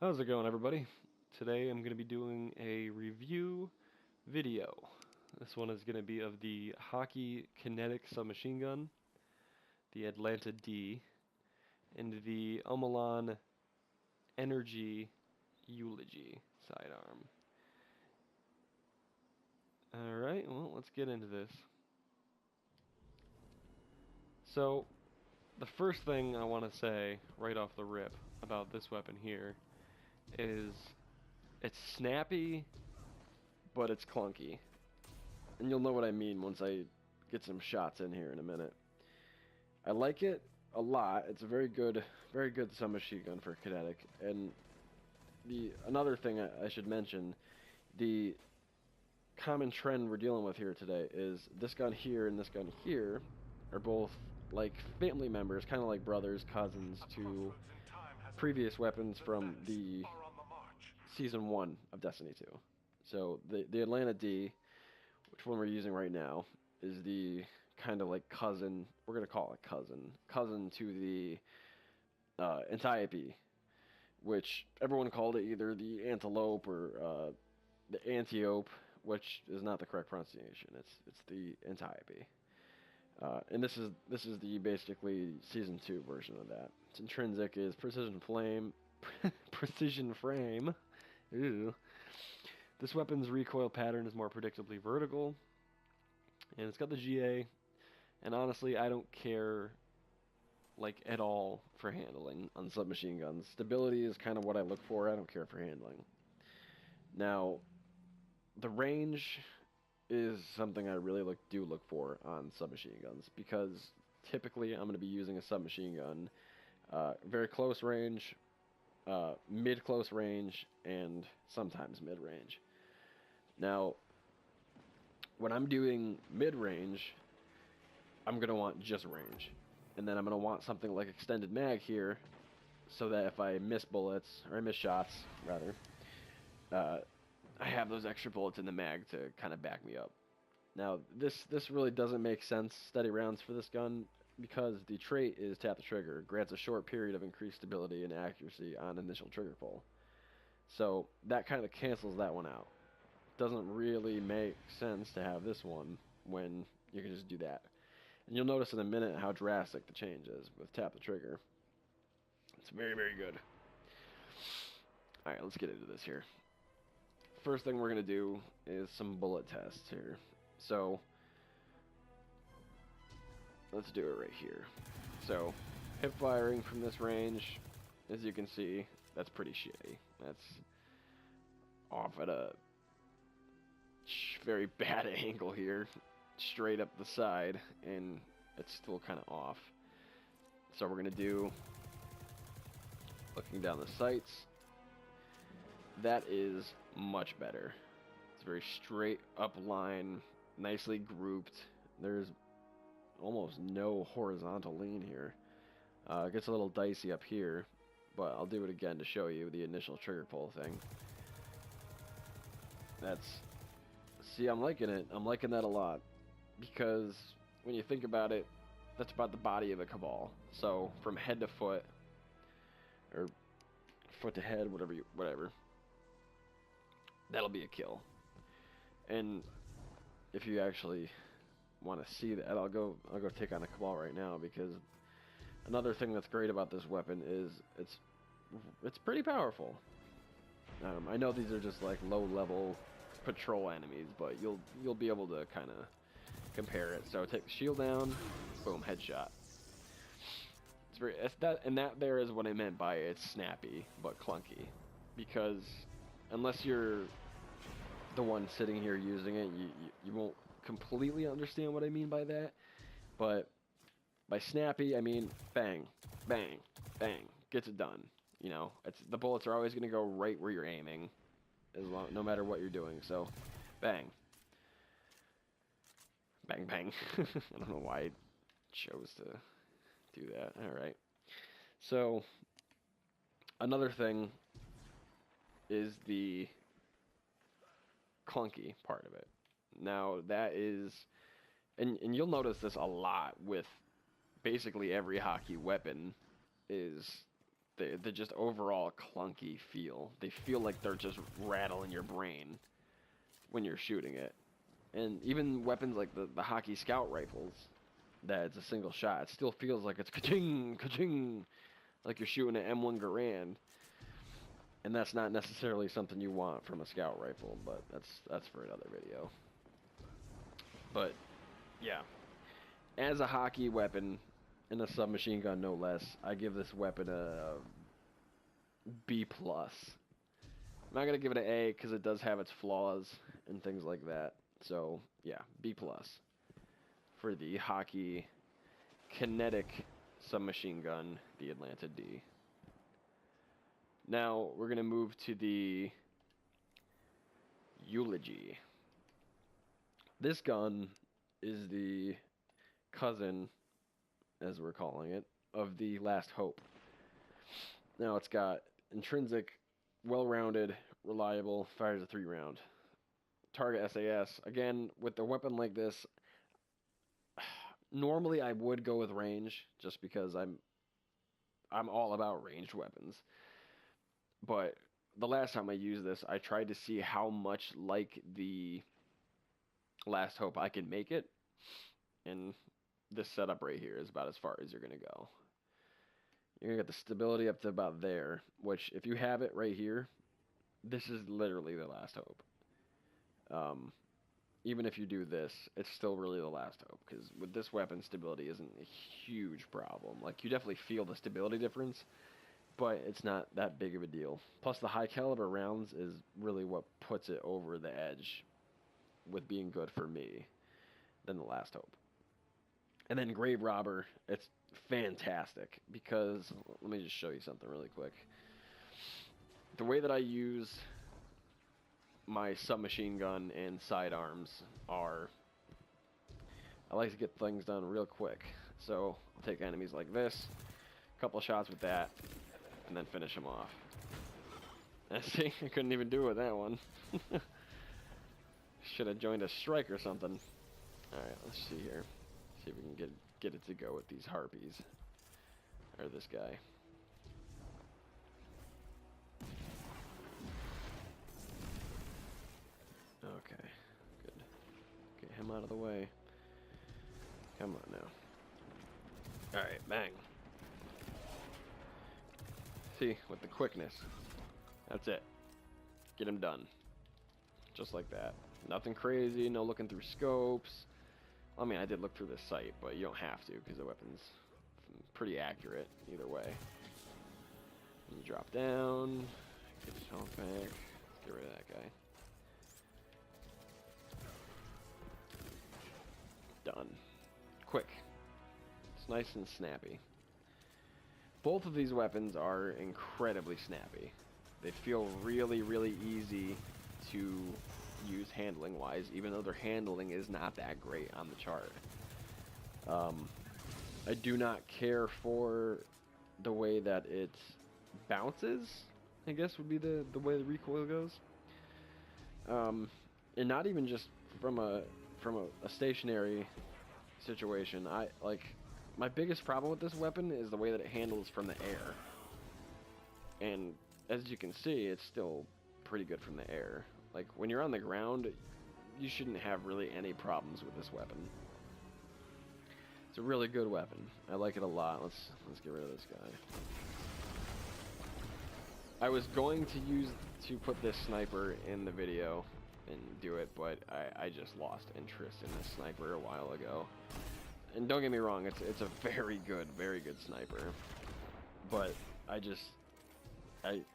How's it going, everybody? Today I'm going to be doing a review video. This one is going to be of the Hakke kinetic submachine gun, the Atlanta D, and the Omolon Energy Eulogy sidearm. Alright, well, let's get into this. So, the first thing I want to say right off the rip about this weapon here is it's snappy, but it's clunky. And you'll know what I mean once I get some shots in here in a minute. I like it a lot. It's a very good submachine gun for kinetic. And another thing I should mention, the common trend we're dealing with here today is this gun here and this gun here are both like family members, kind of like brothers, cousins to previous weapons from the Season 1 of Destiny 2. So the Atlanta D, which one we're using right now, is the kind of like cousin, we're going to call it cousin to the Antiope, which everyone called it either the antelope or the antiope, which is not the correct pronunciation. It's the Antiope. And this is the basically Season 2 version of that. Its intrinsic is precision frame. Ew. This weapon's recoil pattern is more predictably vertical, and it's got the GA. And honestly, I don't care like at all for handling on submachine guns. Stability is kind of what I look for. I don't care for handling. Now, the range is something I really do look for on submachine guns, because typically I'm going to be using a submachine gun very close range, mid-close range, and sometimes mid-range. Now, when I'm doing mid-range, I'm going to want just range. And then I'm going to want something like extended mag here, so that if I miss bullets, or I miss shots, rather, I have those extra bullets in the mag to kind of back me up. Now, this really doesn't make sense, steady rounds for this gun, because the trait is tap the trigger, grants a short period of increased stability and accuracy on initial trigger pull. So that kind of cancels that one out. Doesn't really make sense to have this one when you can just do that. And you'll notice in a minute how drastic the change is with tap the trigger. It's very, very good. Alright, let's get into this here. First thing we're going to do is some bullet tests here. So, let's do it right here. So, hip firing from this range, as you can see, that's pretty shitty. That's off at a very bad angle here, straight up the side, and it's still kind of off. So we're going to do, looking down the sights, that is much better. It's a very straight up line, nicely grouped. There's almost no horizontal lean here. It gets a little dicey up here, but I'll do it again to show you the initial trigger pull thing. See, I'm liking it. I'm liking that a lot, because when you think about it, that's about the body of a Cabal. So from head to foot, or foot to head, whatever. That'll be a kill. And if you actually want to see that, I'll go take on a Cabal right now, because another thing that's great about this weapon is it's pretty powerful. I know these are just like low-level patrol enemies, but you'll be able to kind of compare it. So take the shield down, boom, headshot. That there is what I meant by it's snappy but clunky, because unless you're the one sitting here using it, you won't completely understand what I mean by that. But by snappy, I mean bang, bang, bang, gets it done. You know, the bullets are always going to go right where you're aiming, no matter what you're doing. So, bang, bang, bang. I don't know why I chose to do that. All right. So, another thing is the clunky part of it. Now, that is, and you'll notice this a lot with basically every Hakke weapon, is the just overall clunky feel. They feel like they're just rattling your brain when you're shooting it. And even weapons like the Hakke scout rifles, that it's a single shot, it still feels like it's ka-ching, ka-ching, like you're shooting an M1 Garand. And that's not necessarily something you want from a scout rifle, but that's for another video. But yeah, as a Hakke weapon and a submachine gun no less, I give this weapon a B+. I'm not gonna give it an A because it does have its flaws and things like that. So yeah, B+ for the Hakke kinetic submachine gun, the Atlanta D. Now we're gonna move to the Eulogy. This gun is the cousin, as we're calling it, of the Last Hope. Now it's got intrinsic, well-rounded, reliable, fires a 3-round. Target SAS. Again, with a weapon like this, normally I would go with range, just because I'm all about ranged weapons. But the last time I used this, I tried to see how much like the Last Hope I can make it, and this setup right here is about as far as you're going to go. You're going to get the stability up to about there, which if you have it right here, this is literally the Last Hope. Even if you do this, it's still really the Last Hope, because with this weapon, stability isn't a huge problem. Like, you definitely feel the stability difference, but it's not that big of a deal. Plus, the high caliber rounds is really what puts it over the edge with being good for me than the Last Hope. And then Grave Robber, it's fantastic because, let me just show you something really quick. The way that I use my submachine gun and sidearms are, I like to get things done real quick. So I'll take enemies like this, a couple shots with that, and then finish them off. And see, I couldn't even do it with that one. Should have joined a strike or something. Alright, let's see here. See if we can get it to go with these harpies. Or this guy. Okay, good. Get him out of the way. Come on now. Alright, bang. See, with the quickness. That's it. Get him done. Just like that. Nothing crazy, no looking through scopes. I mean, I did look through the sight, but you don't have to because the weapon's pretty accurate either way. And you drop down, get his health back, let's get rid of that guy. Done. Quick. It's nice and snappy. Both of these weapons are incredibly snappy. They feel really, really easy to use handling-wise, even though their handling is not that great on the chart. I do not care for the way that it bounces, I guess would be the way the recoil goes. And not even just from a stationary situation. My biggest problem with this weapon is the way that it handles from the air. And as you can see, it's still pretty good from the air. Like, when you're on the ground, you shouldn't have really any problems with this weapon. It's a really good weapon. I like it a lot. Let's get rid of this guy. I was going to put this sniper in the video and do it, but I just lost interest in this sniper a while ago. And don't get me wrong, it's a very good sniper. But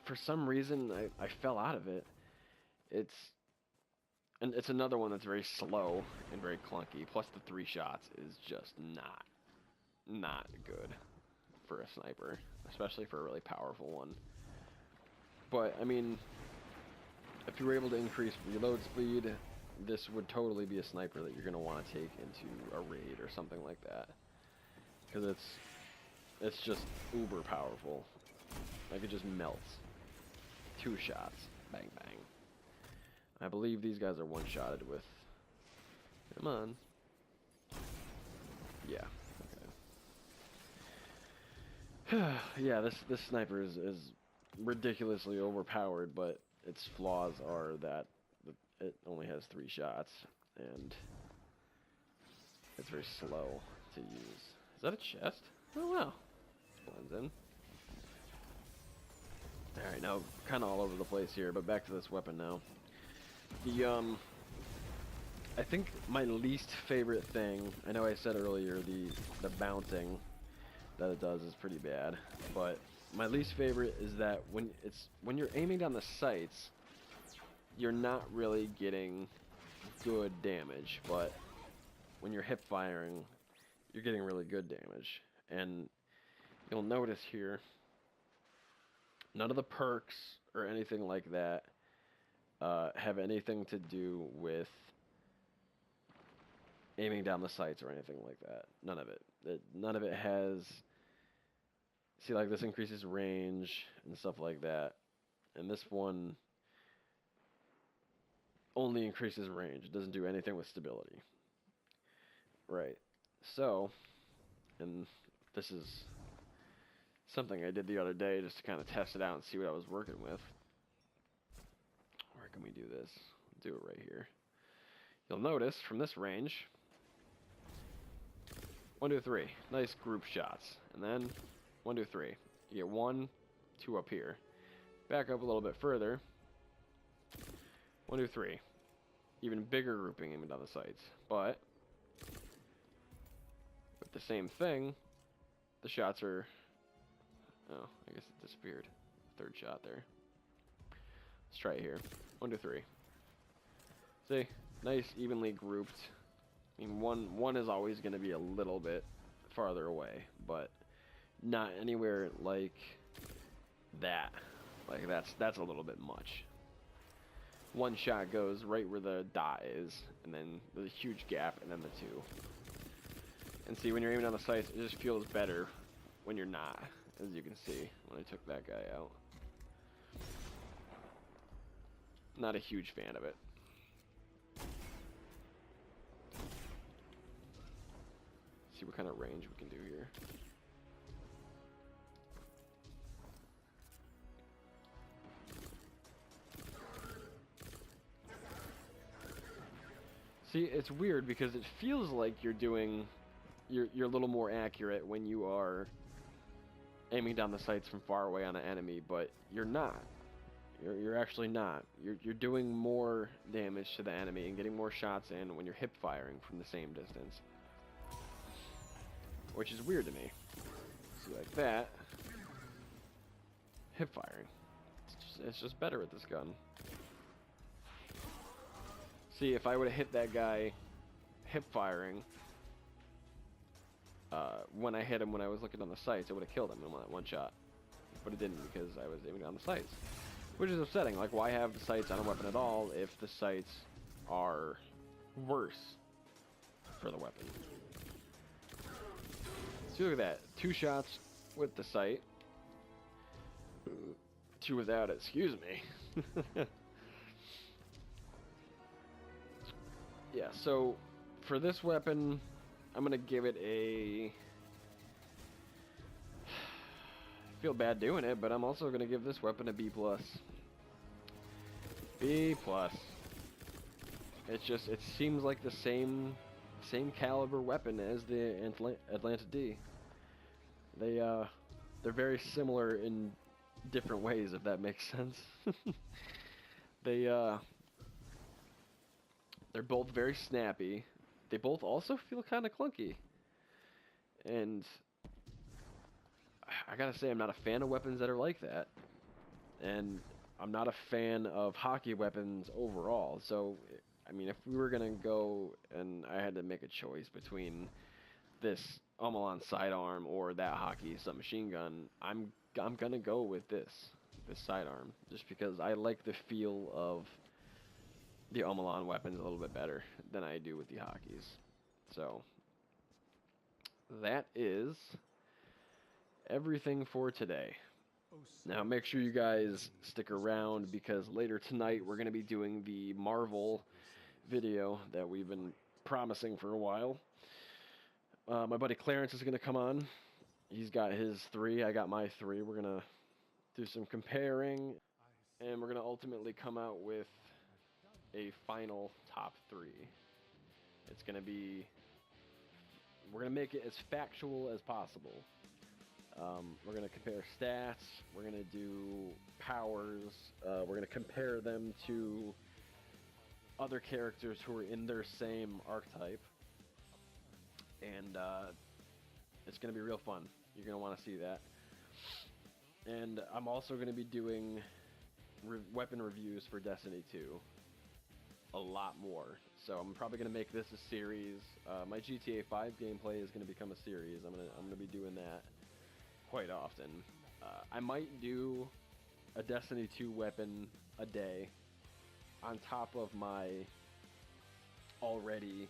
for some reason, I fell out of it. It's another one that's very slow and very clunky. Plus the 3 shots is just not good for a sniper, especially for a really powerful one. But I mean, if you were able to increase reload speed, this would totally be a sniper that you're going to want to take into a raid or something like that. Because it's just uber powerful. Like, it just melts. 2 shots. Bang, bang. I believe these guys are one-shotted with... Come on. Yeah. Okay. Yeah, this sniper is ridiculously overpowered, but its flaws are that it only has 3 shots, and it's very slow to use. Is that a chest? Oh wow. Blends in. Alright, now kinda all over the place here, but back to this weapon now. I think my least favorite thing, I know I said earlier the bouncing that it does is pretty bad, but my least favorite is that when you're aiming down the sights, you're not really getting good damage, but when you're hip firing, you're getting really good damage. And you'll notice here, none of the perks or anything like that have anything to do with aiming down the sights or anything like that. None of it. None of it has... See, like, this increases range and stuff like that. And this one only increases range. It doesn't do anything with stability. Right. So, and this is something I did the other day just to kind of test it out and see what I was working with. Where can we do this? Do it right here. You'll notice from this range, 1, 2, 3. Nice group shots. And then 1, 2, 3. You get 1, 2 up here. Back up a little bit further. 1, 2, 3. Even bigger grouping aiming down the sights. But with the same thing, the shots are... Oh, I guess it disappeared. 3rd shot there. Let's try it here. 1, 2, 3. See? Nice, evenly grouped. I mean, one is always going to be a little bit farther away, but not anywhere like that. Like, that's a little bit much. 1 shot goes right where the dot is, and then there's a huge gap, and then the 2. And see, when you're aiming on the sights, it just feels better when you're not, as you can see when I took that guy out. Not a huge fan of it. See what kind of range we can do here. See, it's weird because it feels like you're a little more accurate when you are aiming down the sights from far away on an enemy, but you're not. You're actually not. You're doing more damage to the enemy and getting more shots in when you're hip firing from the same distance. Which is weird to me. See, like that. Hip firing. It's just better with this gun. See, if I would have hit that guy hip firing when I hit him when I was looking on the sights, I would have killed him in that 1 shot. But it didn't because I was aiming on the sights. Which is upsetting. Like, why have the sights on a weapon at all if the sights are worse for the weapon? So look at that. 2 shots with the sight. 2 without it. Excuse me. Yeah, so for this weapon, I'm going to give it a... I feel bad doing it, but I'm also going to give this weapon a B+. B+. It's just, it seems like the same caliber weapon as the Atlanta D. They're very similar in different ways, if that makes sense. They're both very snappy. They both also feel kind of clunky. And I gotta say, I'm not a fan of weapons that are like that. And I'm not a fan of Hakke weapons overall. So, I mean, if we were gonna go and I had to make a choice between this Omolon sidearm or that Hakke submachine gun, I'm gonna go with this sidearm, just because I like the feel of the Omolon weapons a little bit better than I do with the Hakkes. So that is everything for today. Now make sure you guys stick around, because later tonight we're going to be doing the Marvel video that we've been promising for a while. My buddy Clarence is going to come on He's got his 3, I got my 3. We're going to do some comparing, and we're going to ultimately come out with a final top 3. It's going to be, we're going to make it as factual as possible. We're going to compare stats, we're going to do powers, we're going to compare them to other characters who are in their same archetype, and it's going to be real fun. You're going to want to see that. And I'm also going to be doing weapon reviews for Destiny 2 a lot more. So I'm probably going to make this a series. My GTA 5 gameplay is going to become a series. I'm going to be doing that quite often. I might do a Destiny 2 weapon a day on top of my already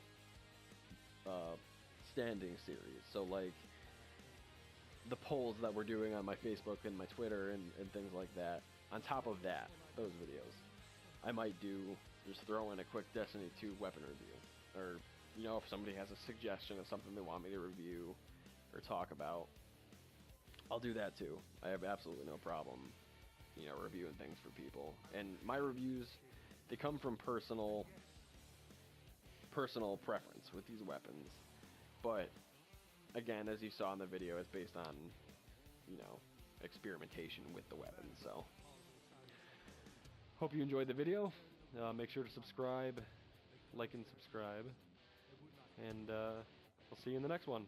standing series. So like the polls that we're doing on my Facebook and my Twitter and things like that, on top of that, those videos, I might just throw in a quick Destiny 2 weapon review. Or, you know, if somebody has a suggestion of something they want me to review or talk about, I'll do that too. I have absolutely no problem, you know, reviewing things for people. And my reviews, they come from personal preference with these weapons. But again, as you saw in the video, it's based on, you know, experimentation with the weapons. So hope you enjoyed the video. Make sure to subscribe, like and subscribe, and we'll see you in the next one.